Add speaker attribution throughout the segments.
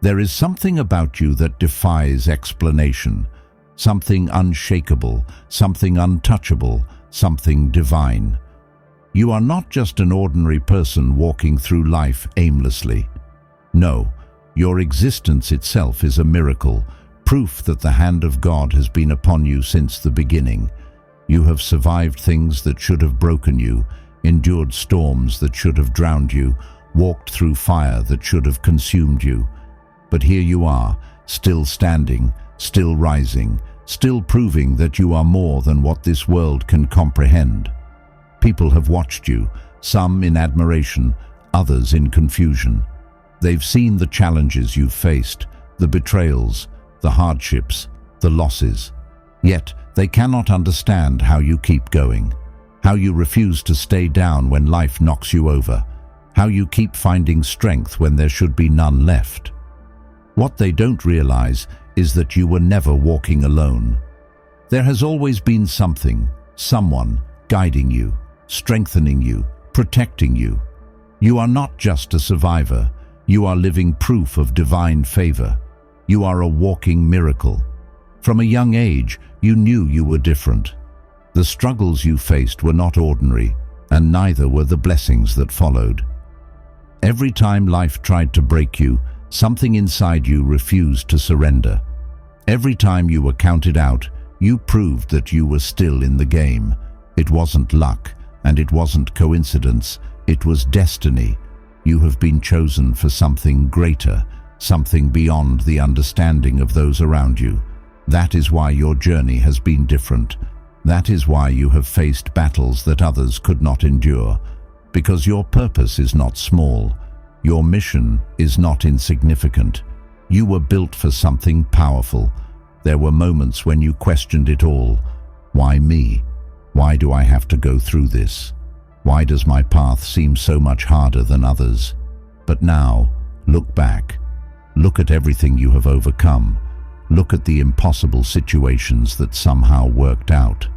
Speaker 1: There is something about you that defies explanation, something unshakable, something untouchable, something divine. You are not just an ordinary person walking through life aimlessly. No, your existence itself is a miracle, proof that the hand of God has been upon you since the beginning. You have survived things that should have broken you, endured storms that should have drowned you, walked through fire that should have consumed you. But here you are, still standing, still rising, still proving that you are more than what this world can comprehend. People have watched you, some in admiration, others in confusion. They've seen the challenges you've faced, the betrayals, the hardships, the losses. Yet they cannot understand how you keep going, how you refuse to stay down when life knocks you over, how you keep finding strength when there should be none left. What they don't realize is that you were never walking alone. There has always been something, someone, guiding you, strengthening you, protecting you. You are not just a survivor, you are living proof of divine favor. You are a walking miracle. From a young age, you knew you were different. The struggles you faced were not ordinary, and neither were the blessings that followed. Every time life tried to break you, something inside you refused to surrender. Every time you were counted out, you proved that you were still in the game. It wasn't luck, and it wasn't coincidence. It was destiny. You have been chosen for something greater, something beyond the understanding of those around you. That is why your journey has been different. That is why you have faced battles that others could not endure. Because your purpose is not small. Your mission is not insignificant. You were built for something powerful. There were moments when you questioned it all. Why me? Why do I have to go through this? Why does my path seem so much harder than others? But now, look back. Look at everything you have overcome. Look at the impossible situations that somehow worked out.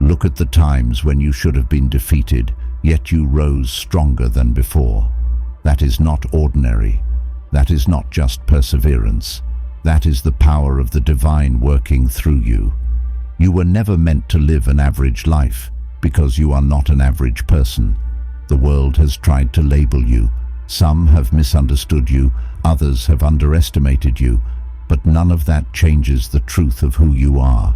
Speaker 1: Look at the times when you should have been defeated, yet you rose stronger than before. That is not ordinary. That is not just perseverance. That is the power of the divine working through you. You were never meant to live an average life, because you are not an average person. The world has tried to label you. Some have misunderstood you, others have underestimated you, but none of that changes the truth of who you are.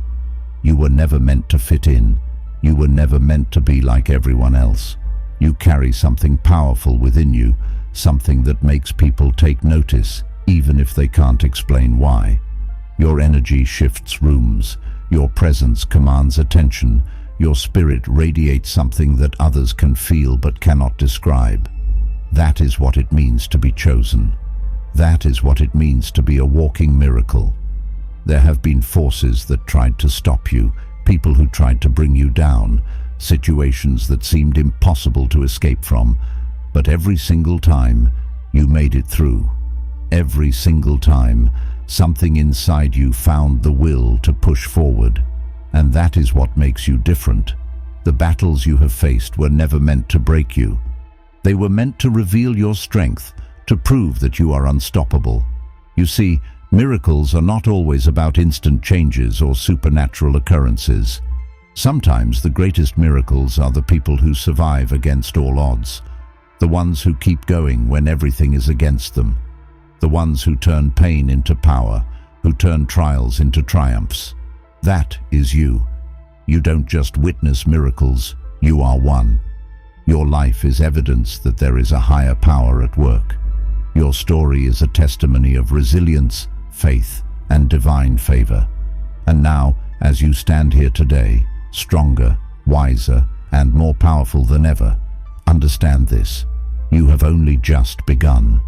Speaker 1: You were never meant to fit in. You were never meant to be like everyone else. You carry something powerful within you, something that makes people take notice, even if they can't explain why. Your energy shifts rooms. Your presence commands attention. Your spirit radiates something that others can feel but cannot describe. That is what it means to be chosen. That is what it means to be a walking miracle. There have been forces that tried to stop you, people who tried to bring you down, situations that seemed impossible to escape from, but every single time, you made it through. Every single time, something inside you found the will to push forward. And that is what makes you different. The battles you have faced were never meant to break you. They were meant to reveal your strength, to prove that you are unstoppable. You see, miracles are not always about instant changes or supernatural occurrences. Sometimes the greatest miracles are the people who survive against all odds, the ones who keep going when everything is against them, the ones who turn pain into power, who turn trials into triumphs. That is you. You don't just witness miracles, you are one. Your life is evidence that there is a higher power at work. Your story is a testimony of resilience, faith, and divine favor. And now, as you stand here today, stronger, wiser, and more powerful than ever, understand this: you have only just begun.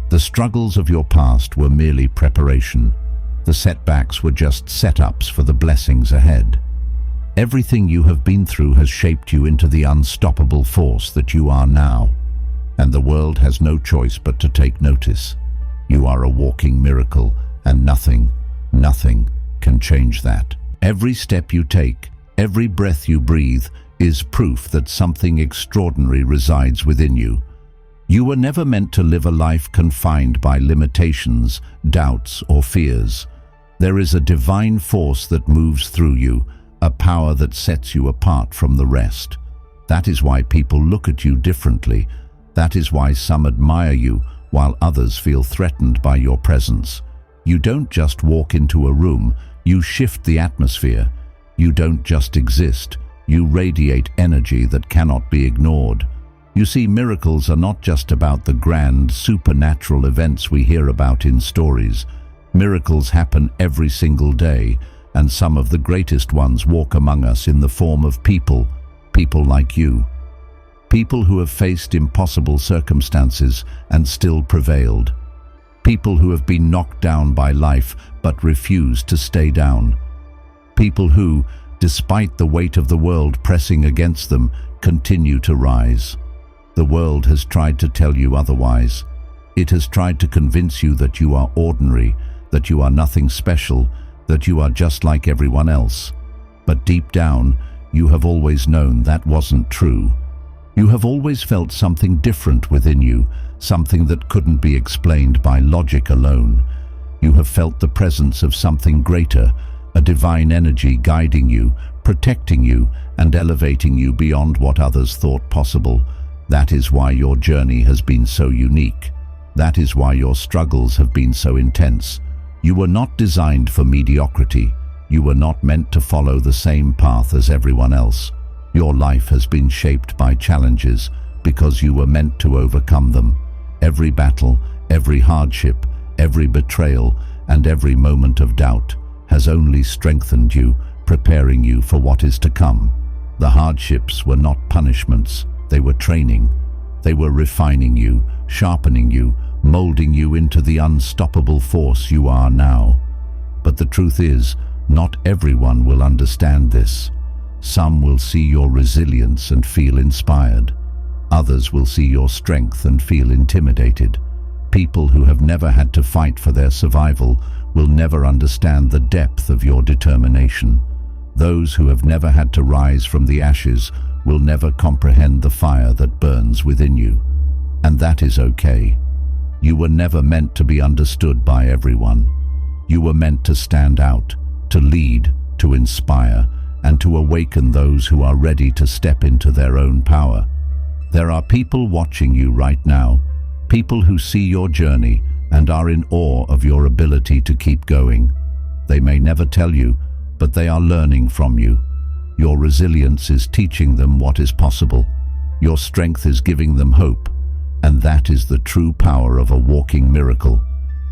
Speaker 1: The struggles of your past were merely preparation. The setbacks were just setups for the blessings ahead. Everything you have been through has shaped you into the unstoppable force that you are now. And the world has no choice but to take notice. You are a walking miracle, and nothing can change that. Every step you take, every breath you breathe, is proof that something extraordinary resides within you. You were never meant to live a life confined by limitations, doubts, or fears. There is a divine force that moves through you, a power that sets you apart from the rest. That is why people look at you differently. That is why some admire you, while others feel threatened by your presence. You don't just walk into a room, you shift the atmosphere. You don't just exist, you radiate energy that cannot be ignored. You see, miracles are not just about the grand, supernatural events we hear about in stories. Miracles happen every single day, and some of the greatest ones walk among us in the form of people like you. People who have faced impossible circumstances and still prevailed. People who have been knocked down by life but refused to stay down. People who, despite the weight of the world pressing against them, continue to rise. The world has tried to tell you otherwise. It has tried to convince you that you are ordinary, that you are nothing special, that you are just like everyone else. But deep down, you have always known that wasn't true. You have always felt something different within you, something that couldn't be explained by logic alone. You have felt the presence of something greater, a divine energy guiding you, protecting you, and elevating you beyond what others thought possible. That is why your journey has been so unique. That is why your struggles have been so intense. You were not designed for mediocrity. You were not meant to follow the same path as everyone else. Your life has been shaped by challenges because you were meant to overcome them. Every battle, every hardship, every betrayal, and every moment of doubt has only strengthened you, preparing you for what is to come. The hardships were not punishments. They were training. They were refining you, sharpening you, molding you into the unstoppable force you are now. But the truth is, not everyone will understand this. Some will see your resilience and feel inspired. Others will see your strength and feel intimidated. People who have never had to fight for their survival will never understand the depth of your determination. Those who have never had to rise from the ashes will never comprehend the fire that burns within you. And that is okay. You were never meant to be understood by everyone. You were meant to stand out, to lead, to inspire, and to awaken those who are ready to step into their own power. There are people watching you right now, people who see your journey and are in awe of your ability to keep going. They may never tell you, but they are learning from you. Your resilience is teaching them what is possible. Your strength is giving them hope. And that is the true power of a walking miracle.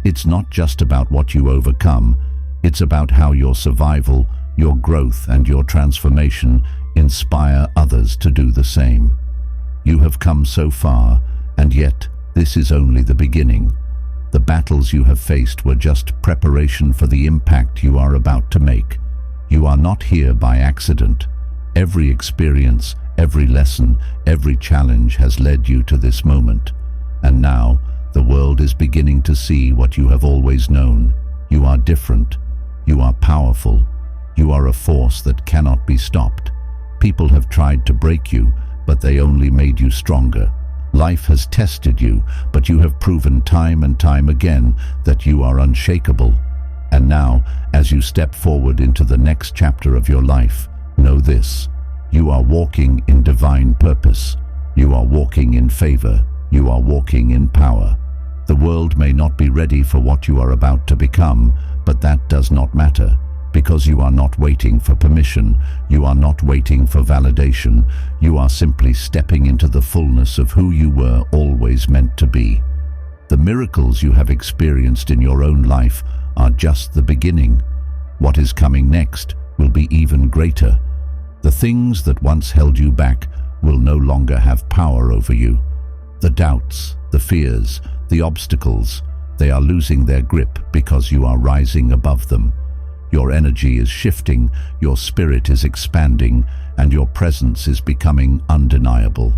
Speaker 1: It's not just about what you overcome. It's about how your survival, your growth, and your transformation inspire others to do the same. You have come so far, and yet this is only the beginning. The battles you have faced were just preparation for the impact you are about to make. You are not here by accident. Every experience, every lesson, every challenge has led you to this moment. And now, the world is beginning to see what you have always known. You are different. You are powerful. You are a force that cannot be stopped. People have tried to break you, but they only made you stronger. Life has tested you, but you have proven time and time again that you are unshakable. And now, as you step forward into the next chapter of your life, know this: you are walking in divine purpose. You are walking in favor. You are walking in power. The world may not be ready for what you are about to become, but that does not matter, because you are not waiting for permission. You are not waiting for validation. You are simply stepping into the fullness of who you were always meant to be. The miracles you have experienced in your own life are just the beginning. What is coming next will be even greater. The things that once held you back will no longer have power over you. The doubts, the fears, the obstacles, they are losing their grip because you are rising above them. Your energy is shifting, your spirit is expanding, and your presence is becoming undeniable.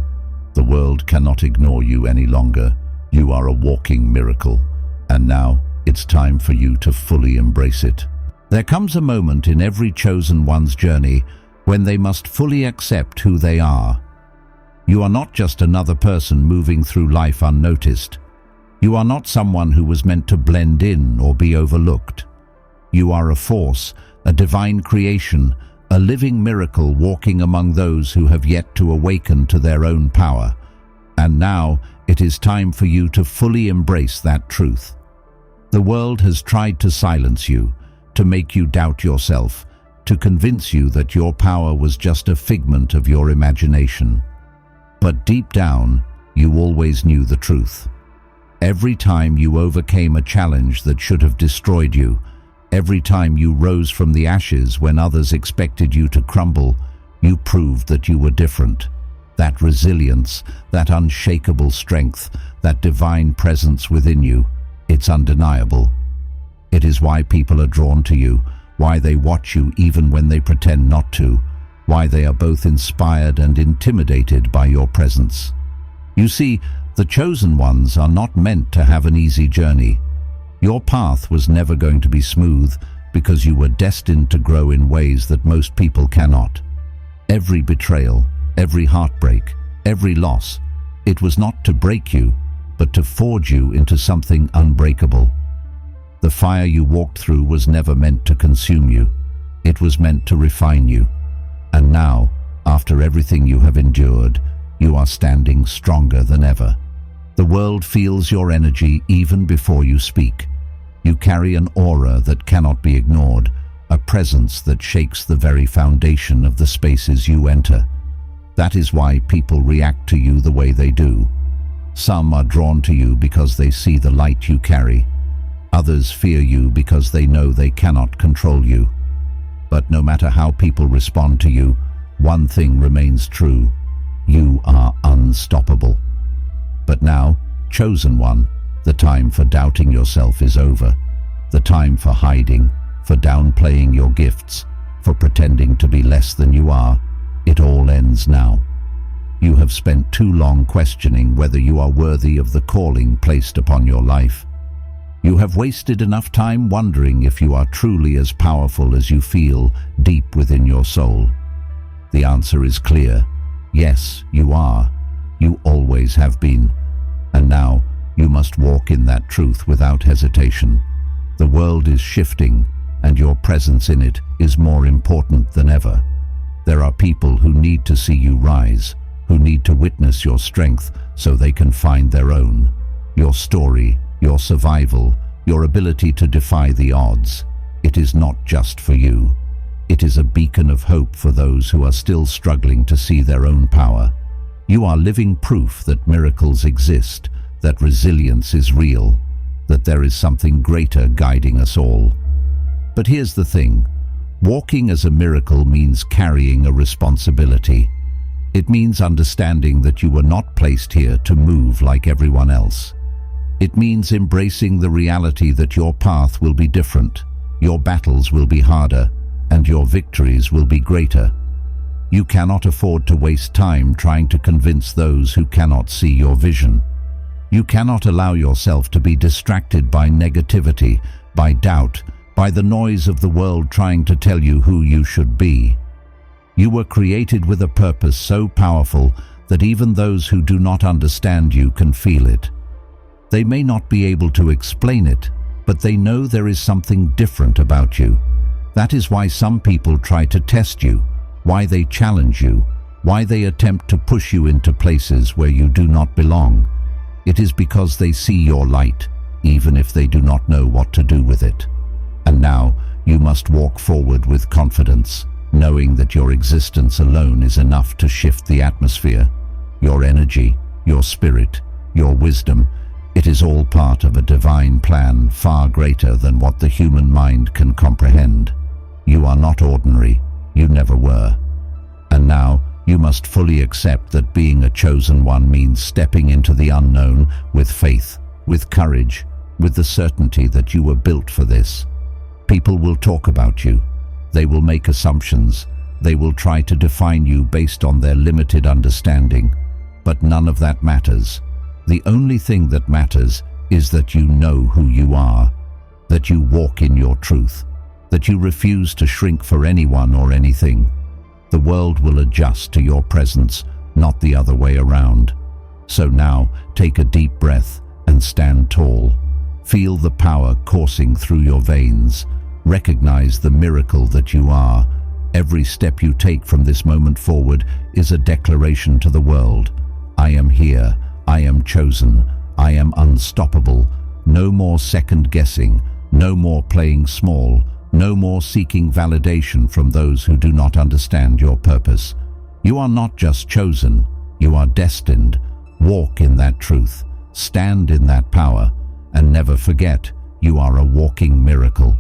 Speaker 1: The world cannot ignore you any longer. You are a walking miracle, and now it's time for you to fully embrace it. There comes a moment in every chosen one's journey when they must fully accept who they are. You are not just another person moving through life unnoticed. You are not someone who was meant to blend in or be overlooked. You are a force, a divine creation, a living miracle walking among those who have yet to awaken to their own power. And now it is time for you to fully embrace that truth. The world has tried to silence you, to make you doubt yourself, to convince you that your power was just a figment of your imagination. But deep down, you always knew the truth. Every time you overcame a challenge that should have destroyed you, every time you rose from the ashes when others expected you to crumble, you proved that you were different. That resilience, that unshakable strength, that divine presence within you, it's undeniable. It is why people are drawn to you, why they watch you even when they pretend not to, why they are both inspired and intimidated by your presence. You see, the chosen ones are not meant to have an easy journey. Your path was never going to be smooth because you were destined to grow in ways that most people cannot. Every betrayal, every heartbreak, every loss, it was not to break you, but to forge you into something unbreakable. The fire you walked through was never meant to consume you. It was meant to refine you. And now, after everything you have endured, you are standing stronger than ever. The world feels your energy even before you speak. You carry an aura that cannot be ignored, a presence that shakes the very foundation of the spaces you enter. That is why people react to you the way they do. Some are drawn to you because they see the light you carry. Others fear you because they know they cannot control you. But no matter how people respond to you, one thing remains true. You are unstoppable. But now, chosen one, the time for doubting yourself is over. The time for hiding, for downplaying your gifts, for pretending to be less than you are, it all ends now. You have spent too long questioning whether you are worthy of the calling placed upon your life. You have wasted enough time wondering if you are truly as powerful as you feel deep within your soul. The answer is clear. Yes, you are. You always have been. And now, you must walk in that truth without hesitation. The world is shifting, and your presence in it is more important than ever. There are people who need to see you rise, who need to witness your strength so they can find their own. Your story, your survival, your ability to defy the odds. It is not just for you. It is a beacon of hope for those who are still struggling to see their own power. You are living proof that miracles exist, that resilience is real, that there is something greater guiding us all. But here's the thing. Walking as a miracle means carrying a responsibility. It means understanding that you were not placed here to move like everyone else. It means embracing the reality that your path will be different, your battles will be harder, and your victories will be greater. You cannot afford to waste time trying to convince those who cannot see your vision. You cannot allow yourself to be distracted by negativity, by doubt, by the noise of the world trying to tell you who you should be. You were created with a purpose so powerful that even those who do not understand you can feel it. They may not be able to explain it, but they know there is something different about you. That is why some people try to test you, why they challenge you, why they attempt to push you into places where you do not belong. It is because they see your light, even if they do not know what to do with it. And now, you must walk forward with confidence, knowing that your existence alone is enough to shift the atmosphere. Your energy, your spirit, your wisdom, it is all part of a divine plan far greater than what the human mind can comprehend. You are not ordinary. You never were. And now, you must fully accept that being a chosen one means stepping into the unknown with faith, with courage, with the certainty that you were built for this. People will talk about you. They will make assumptions. They will try to define you based on their limited understanding. But none of that matters. The only thing that matters is that you know who you are, that you walk in your truth, that you refuse to shrink for anyone or anything. The world will adjust to your presence, not the other way around. So now, take a deep breath and stand tall. Feel the power coursing through your veins. Recognize the miracle that you are. Every step you take from this moment forward is a declaration to the world. I am here. I am chosen. I am unstoppable. No more second guessing. No more playing small. No more seeking validation from those who do not understand your purpose. You are not just chosen. You are destined. Walk in that truth. Stand in that power. And never forget, you are a walking miracle.